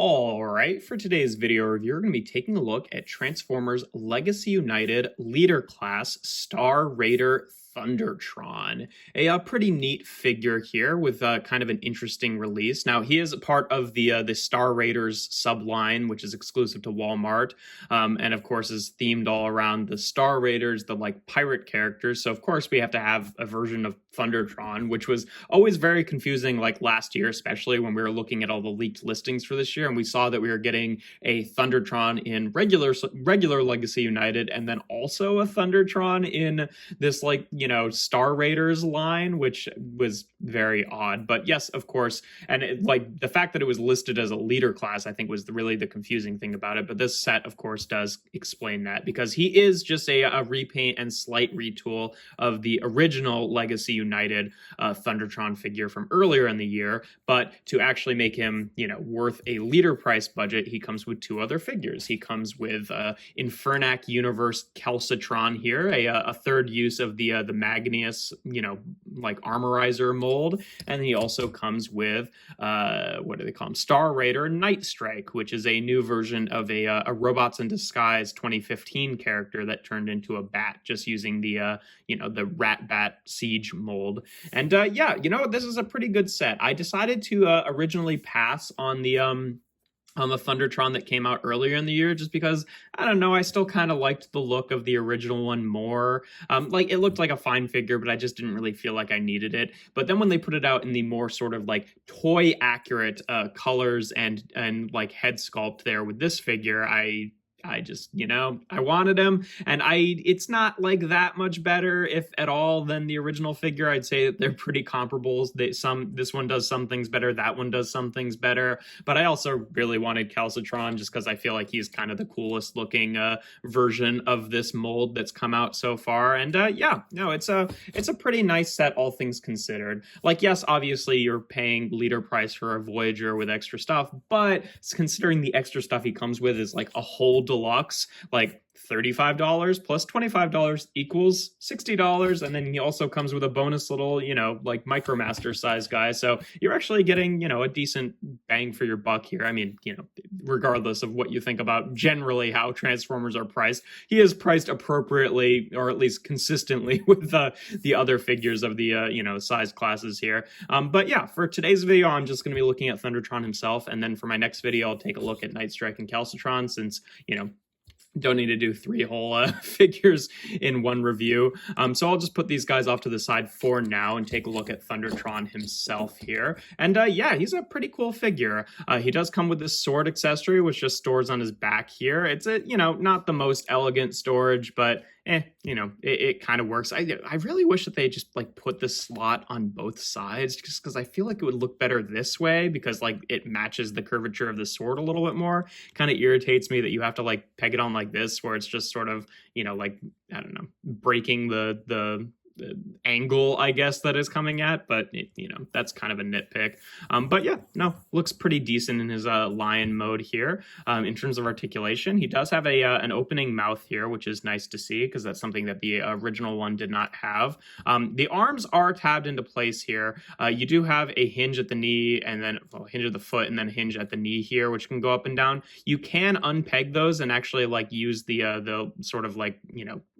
All right, for today's video review, we're going to be taking a look at Transformers Legacy United Leader Class Star Raider Thundertron. A pretty neat figure here with kind of an interesting release. Now, he is a part of the Star Raiders subline, which is exclusive to Walmart, and of course is themed all around the Star Raiders, the like pirate characters. So of course we have to have a version of Thundertron, which was always very confusing, like last year, especially when we were looking at all the leaked listings for this year, and we saw that we were getting a Thundertron in regular Legacy United, and then also a Thundertron in this Star Raiders line, which was very odd. But yes, of course, and the fact that it was listed as a leader class, I think was really the confusing thing about it. But this set, of course, does explain that, because he is just a repaint and slight retool of the original Legacy United Thundertron figure from earlier in the year. But to actually make him, worth a leader price budget, he comes with two other figures. He comes with Infernac Universe Calcitron here, a third use of the Magnus, armorizer mold, and he also comes with what do they call him? Star Raider Nightstrike, which is a new version of a Robots in Disguise 2015 character that turned into a bat, just using the Rat Bat Siege mold. And this is a pretty good set. I decided to originally pass on the Thundertron that came out earlier in the year, just because, I don't know, I still kind of liked the look of the original one more. It looked like a fine figure, but I just didn't really feel like I needed it. But then when they put it out in the more sort of like toy accurate colors and like head sculpt there with this figure, I just, I wanted him, and it's not like that much better, if at all, than the original figure. I'd say that they're pretty comparable. This one does some things better, that one does some things better, but I also really wanted Calcitron just because I feel like he's kind of the coolest looking version of this mold that's come out so far. And it's a pretty nice set, all things considered. Like, yes, obviously you're paying leader price for a Voyager with extra stuff, but considering the extra stuff he comes with is like a whole deluxe, like $35 plus $25 equals $60, and then he also comes with a bonus little Micromaster size guy, so you're actually getting a decent bang for your buck here. I mean, regardless of what you think about generally how Transformers are priced, he is priced appropriately, or at least consistently, with the other figures of the size classes here. But yeah, for today's video I'm just going to be looking at Thundertron himself, and then for my next video I'll take a look at Nightstrike and Calcitron, since don't need to do three whole figures in one review. So I'll just put these guys off to the side for now and take a look at Thundertron himself here. And he's a pretty cool figure. He does come with this sword accessory, which just stores on his back here. It's not the most elegant storage, but it kind of works. I really wish that they just put the slot on both sides, just because I feel like it would look better this way, because it matches the curvature of the sword a little bit more. Kind of irritates me that you have to peg it on like this, where it's just sort of I don't know, breaking the angle, I guess, that is coming at, but that's kind of a nitpick. But yeah, no, looks pretty decent in his lion mode here. In terms of articulation, he does have an opening mouth here, which is nice to see, because that's something that the original one did not have. The arms are tabbed into place here. You do have a hinge at the knee, and then hinge at the foot, and then hinge at the knee here, which can go up and down. You can unpeg those and actually use the sort of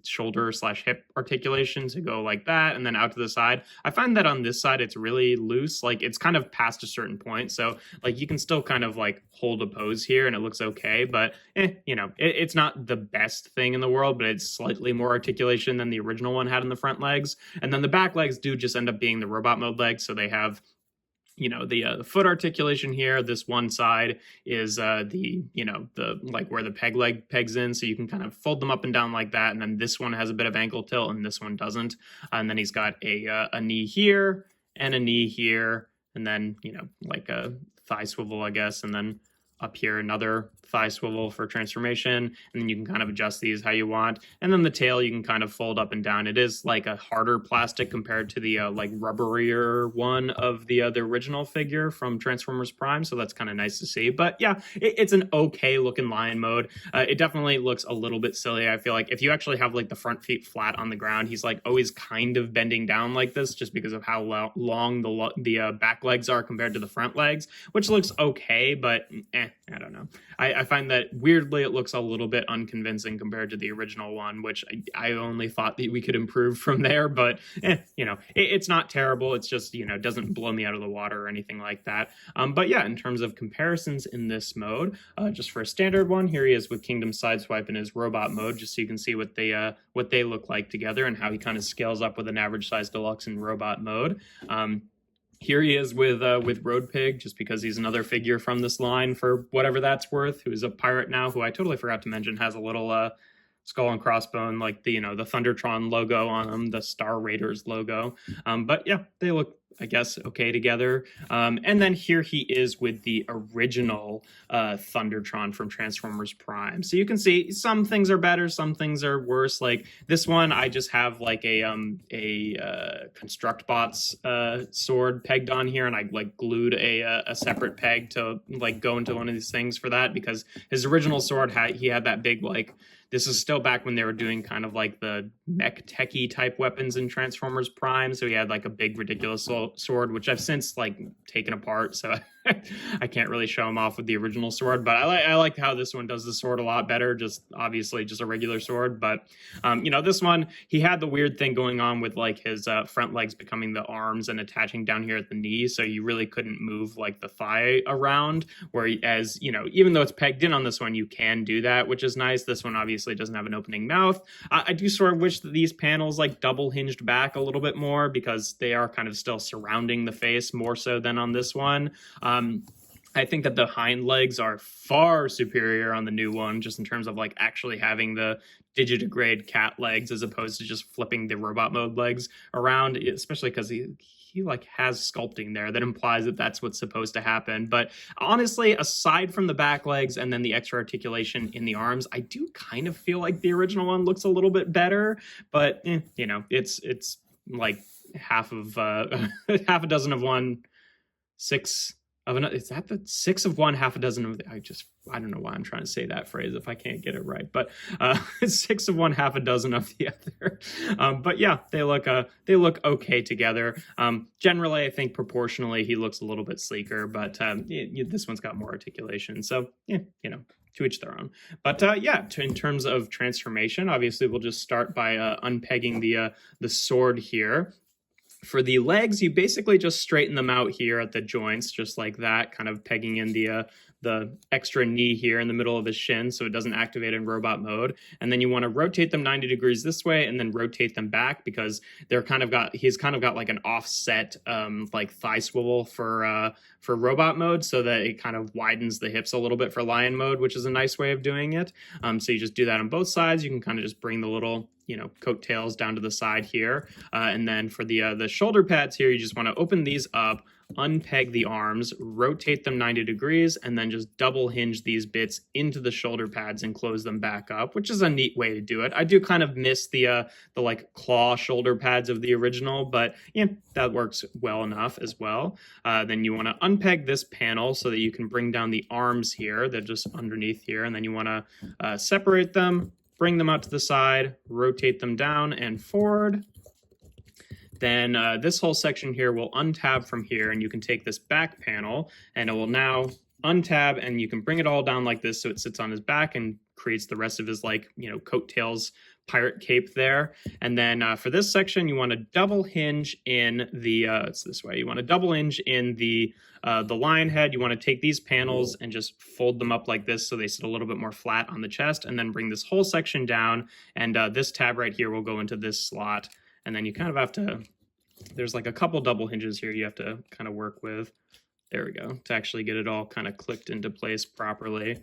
shoulder / hip articulation to go like that and then out to the side. I find that on this side it's really loose, it's kind of past a certain point, so you can still kind of hold a pose here and it looks okay, but it's not the best thing in the world, but it's slightly more articulation than the original one had in the front legs. And then the back legs do just end up being the robot mode legs, so they have the foot articulation here. This one side is the where the peg leg pegs in, so you can kind of fold them up and down like that, and then this one has a bit of ankle tilt and this one doesn't. And then he's got a knee here and a knee here, and then a thigh swivel, I guess, and then up here another thigh swivel for transformation, and then you can kind of adjust these how you want. And then the tail you can kind of fold up and down. It is a harder plastic compared to the rubberier one of the original figure from Transformers Prime, so that's kind of nice to see. But yeah, it's an okay looking lion mode. It definitely looks a little bit silly. I feel like if you actually have the front feet flat on the ground, he's always kind of bending down like this, just because of how long the back legs are compared to the front legs, which looks okay, but I don't know. I find that weirdly it looks a little bit unconvincing compared to the original one, which I only thought that we could improve from there, but it's not terrible. It's just, doesn't blow me out of the water or anything like that. But yeah, in terms of comparisons in this mode, just for a standard one, here he is with Kingdom Sideswipe in his robot mode, just so you can see what they look like together and how he kind of scales up with an average size deluxe in robot mode. Here he is with Road Pig, just because he's another figure from this line for whatever that's worth, who's a pirate now, who I totally forgot to mention has a little skull and crossbone, like the Thundertron logo on him, the Star Raiders logo. But yeah, they look, I guess, okay together. And then here he is with the original Thundertron from Transformers Prime. So you can see some things are better, some things are worse. Like this one, I just have like a ConstructBots sword pegged on here, and I like glued a separate peg to like go into one of these things for that, because his original sword he had that big like. This is still back when they were doing kind of like the mech techie type weapons in Transformers Prime. So he had like a big ridiculous sword, which I've since like taken apart. So I can't really show him off with the original sword, but I like how this one does the sword a lot better. Just obviously just a regular sword. But, this one, he had the weird thing going on with like his front legs becoming the arms and attaching down here at the knee. So you really couldn't move like the thigh around, whereas, even though it's pegged in on this one, you can do that, which is nice. This one obviously doesn't have an opening mouth. I do sort of wish that these panels like double hinged back a little bit more, because they are kind of still surrounding the face more so than on this one. I think that the hind legs are far superior on the new one, just in terms of like actually having the digitigrade cat legs as opposed to just flipping the robot mode legs around, especially because he like has sculpting there that implies that that's what's supposed to happen. But honestly, aside from the back legs and then the extra articulation in the arms, I do kind of feel like the original one looks a little bit better. But it's like half a dozen of one, six of another. Is that the 6 of one, half a dozen of the, I don't know why I'm trying to say that phrase if I can't get it right, but 6 of one, half a dozen of the other. But yeah, they look okay together. Generally, I think proportionally he looks a little bit sleeker, but this one's got more articulation. So to each their own. But in terms of transformation, obviously we'll just start by unpegging the sword here. For the legs, you basically just straighten them out here at the joints, just like that, kind of pegging in the extra knee here in the middle of his shin so it doesn't activate in robot mode. And then you want to rotate them 90 degrees this way and then rotate them back, because he's kind of got like an offset like thigh swivel for robot mode, so that it kind of widens the hips a little bit for lion mode, which is a nice way of doing it. So you just do that on both sides. You can kind of just bring the little coattails down to the side here. And then for the shoulder pads here, you just want to open these up, unpeg the arms, rotate them 90 degrees, and then just double hinge these bits into the shoulder pads and close them back up, which is a neat way to do it. I do kind of miss the like claw shoulder pads of the original, but that works well enough as well. Then you want to unpeg this panel so that you can bring down the arms here. They're just underneath here. And then you want to separate them, bring them out to the side, rotate them down and forward. Then this whole section here will untab from here, and you can take this back panel and it will now untab, and you can bring it all down like this so it sits on his back and creates the rest of his coattails pirate cape there. And then for this section, you want to double hinge in it's this way. You want to double hinge in the lion head. You want to take these panels and just fold them up like this so they sit a little bit more flat on the chest, and then bring this whole section down. And this tab right here will go into this slot. And then you kind of have to, there's like a couple double hinges here you have to kind of work with. There we go, to actually get it all kind of clicked into place properly.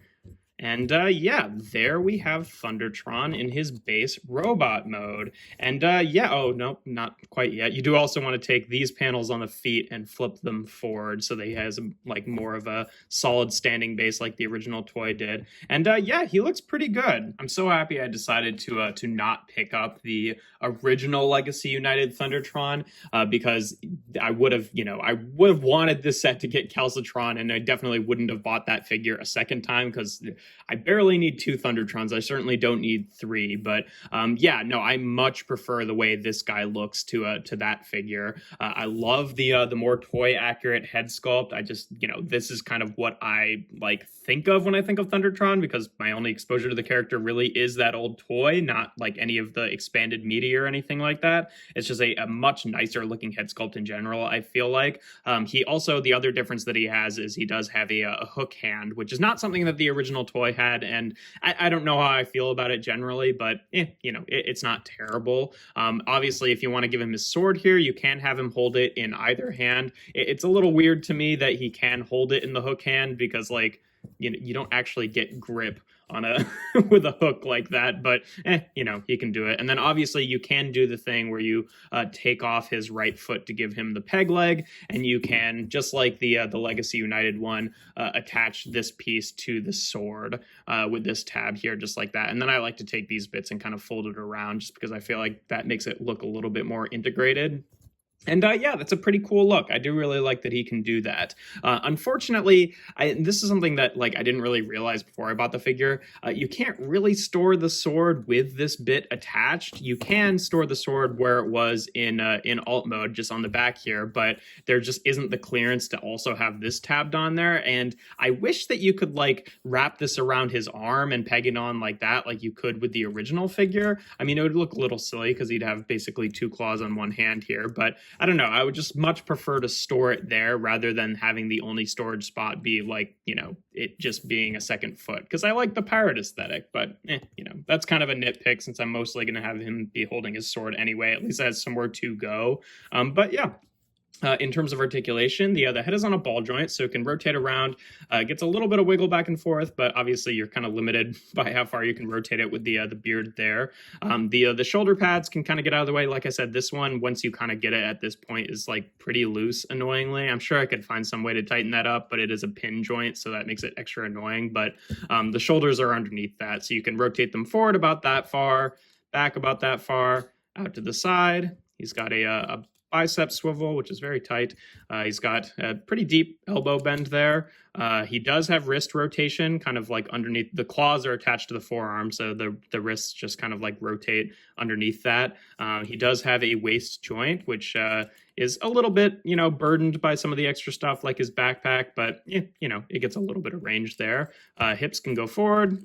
And there we have Thundertron in his base robot mode. And oh, no, not quite yet. You do also want to take these panels on the feet and flip them forward so that he has like more of a solid standing base like the original toy did. And he looks pretty good. I'm so happy I decided to not pick up the original Legacy United Thundertron because I would have wanted this set to get Calcitron, and I definitely wouldn't have bought that figure a second time, because I barely need 2 Thundertrons. I certainly don't need 3, but yeah, no, I much prefer the way this guy looks to that figure. I love the more toy accurate head sculpt. I just, this is kind of what I like think of when I think of Thundertron, because my only exposure to the character really is that old toy, not like any of the expanded media or anything like that. It's just a much nicer looking head sculpt in general, I feel like. He also, the other difference that he has is he does have a hook hand, which is not something that the original toy had, and I don't know how I feel about it generally, but it's not terrible. Obviously, if you want to give him his sword here, you can have him hold it in either hand. It's a little weird to me that he can hold it in the hook hand, because like you don't actually get grip on a with a hook like that, but he can do it. And then obviously you can do the thing where you take off his right foot to give him the peg leg, and you can, just like the Legacy United one, attach this piece to the sword with this tab here, just like that. And then I like to take these bits and kind of fold it around, just because I feel like that makes it look a little bit more integrated. And yeah, that's a pretty cool look. I do really like that he can do that. Unfortunately, this is something that I didn't really realize before I bought the figure. You can't really store the sword with this bit attached. You can store the sword where it was in alt mode, just on the back here, but there just isn't the clearance to also have this tabbed on there. And I wish that you could wrap this around his arm and peg it on like that, like you could with the original figure. I mean, it would look a little silly because he'd have basically 2 claws on one hand here, but I don't know. I would just much prefer to store it there rather than having the only storage spot be it just being a second foot, because I like the pirate aesthetic. But that's kind of a nitpick, since I'm mostly going to have him be holding his sword anyway. At least it has somewhere to go. But yeah. In terms of articulation, the head is on a ball joint, so it can rotate around. Gets a little bit of wiggle back and forth, but obviously you're kind of limited by how far you can rotate it with the beard there. The shoulder pads can kind of get out of the way. Like I said, this one, once you kind of get it at this point, is pretty loose, annoyingly. I'm sure I could find some way to tighten that up, but it is a pin joint, so that makes it extra annoying. But the shoulders are underneath that, so you can rotate them forward about that far, back about that far, out to the side. He's got a bicep swivel, which is very tight. He's got a pretty deep elbow bend there. He does have wrist rotation, kind of underneath. The claws are attached to the forearm, so the wrists just kind of rotate underneath that. He does have a waist joint, which is a little bit, burdened by some of the extra stuff like his backpack, but it gets a little bit of range there. Hips can go forward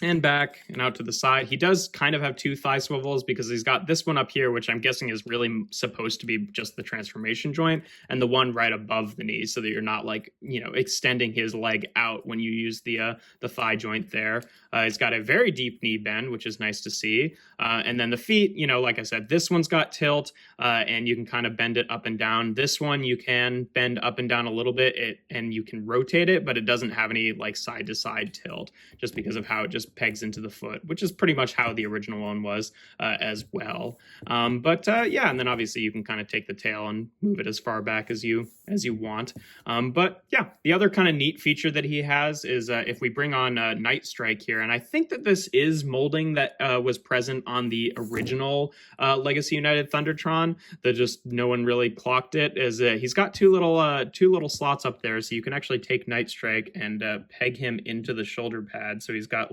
and back and out to the side. He does kind of have 2 thigh swivels, because he's got this one up here, which I'm guessing is really supposed to be just the transformation joint, and the one right above the knee, so that you're not extending his leg out when you use the thigh joint there. He's got a very deep knee bend, which is nice to see. And then the feet, like I said, this one's got tilt, and you can kind of bend it up and down. This one you can bend up and down a little bit, and you can rotate it, but it doesn't have any side to side tilt, just because of how it just pegs into the foot, which is pretty much how the original one was as well. Yeah, and then obviously you can kind of take the tail and move it as far back as you want. But yeah, the other kind of neat feature that he has is if we bring on Nightstrike here, and I think that this is molding that was present on the original Legacy United Thundertron, that just no one really clocked it, is he's got two little slots up there, so you can actually take Nightstrike and peg him into the shoulder pad. So he's got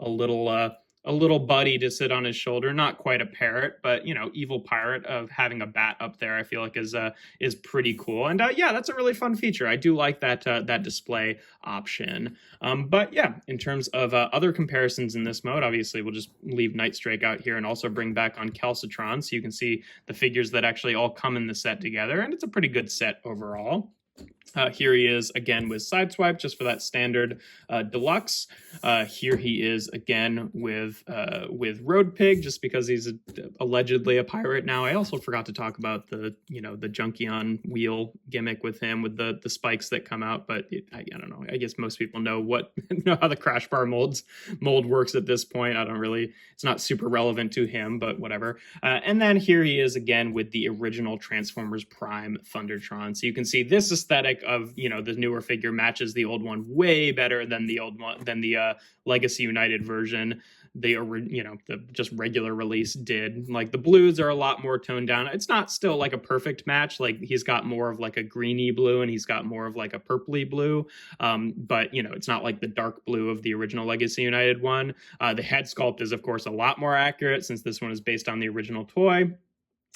a little buddy to sit on his shoulder. Not quite a parrot, but evil pirate of having a bat up there, I feel like is pretty cool. And yeah, that's a really fun feature. I do like that display option. But yeah, in terms of other comparisons in this mode, obviously we'll just leave Nightstrike out here and also bring back on Calcitron, so you can see the figures that actually all come in the set together, and it's a pretty good set overall. Here he is again with Sideswipe, just for that standard deluxe. Here he is again with Road Pig, just because he's allegedly a pirate now. I also forgot to talk about the Junkion wheel gimmick with him, with the spikes that come out. But I don't know. I guess most people know how the Crash Bar mold works at this point. It's not super relevant to him, but whatever. And then here he is again with the original Transformers Prime Thundertron. So you can see this aesthetic aesthetic of, you know, the newer figure matches the old one way better than the old one, than the Legacy United version. The just regular release did. Like the blues are a lot more toned down. It's not still like a perfect match. Like he's got more of like a greeny blue and he's got more of like a purpley blue. But you know, it's not like the dark blue of the original Legacy United one. The head sculpt is of course a lot more accurate since this one is based on the original toy.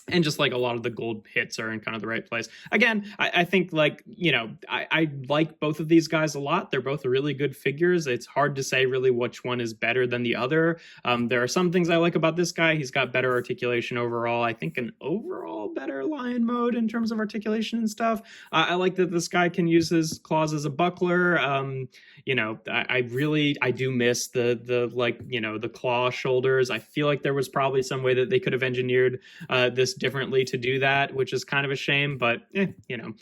And just like a lot of the gold hits are in kind of the right place. Again, I think like, you know, I like both of these guys a lot. They're both really good figures. It's hard to say really which one is better than the other. There are some things I like about this guy. He's got better articulation overall. I think an overall better lion mode in terms of articulation and stuff. I like that this guy can use his claws as a buckler. You know, I do miss the like, you know, the claw shoulders. I feel like there was probably some way that they could have engineered this differently to do that, which is kind of a shame, but you know,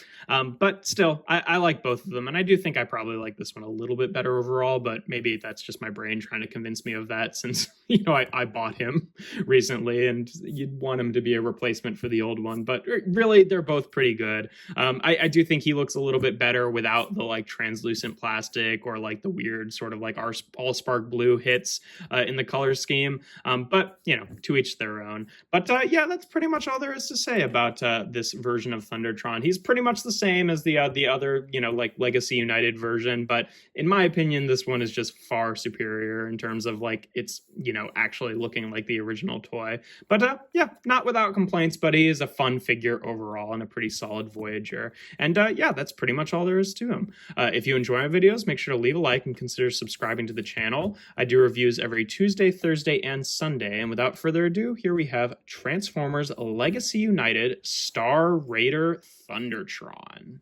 but still I like both of them, and I do think I probably like this one a little bit better overall, but maybe that's just my brain trying to convince me of that since, you know, I bought him recently and you'd want him to be a replacement for the old one, but really they're both pretty good. I do think he looks a little bit better without the like translucent plastic or like the weird sort of like our all spark blue hits in the color scheme, but you know, to each their own. But yeah, that's pretty much all there is to say about this version of Thundertron. He's pretty much the same as the other, you know, like Legacy United version, but in my opinion, this one is just far superior in terms of like it's, you know, actually looking like the original toy. But yeah, not without complaints, but he is a fun figure overall and a pretty solid Voyager. And yeah, that's pretty much all there is to him. If you enjoy my videos, make sure to leave a like and consider subscribing to the channel. I do reviews every Tuesday, Thursday, and Sunday. And without further ado, here we have Transformers Legacy United Star Raider Thundertron.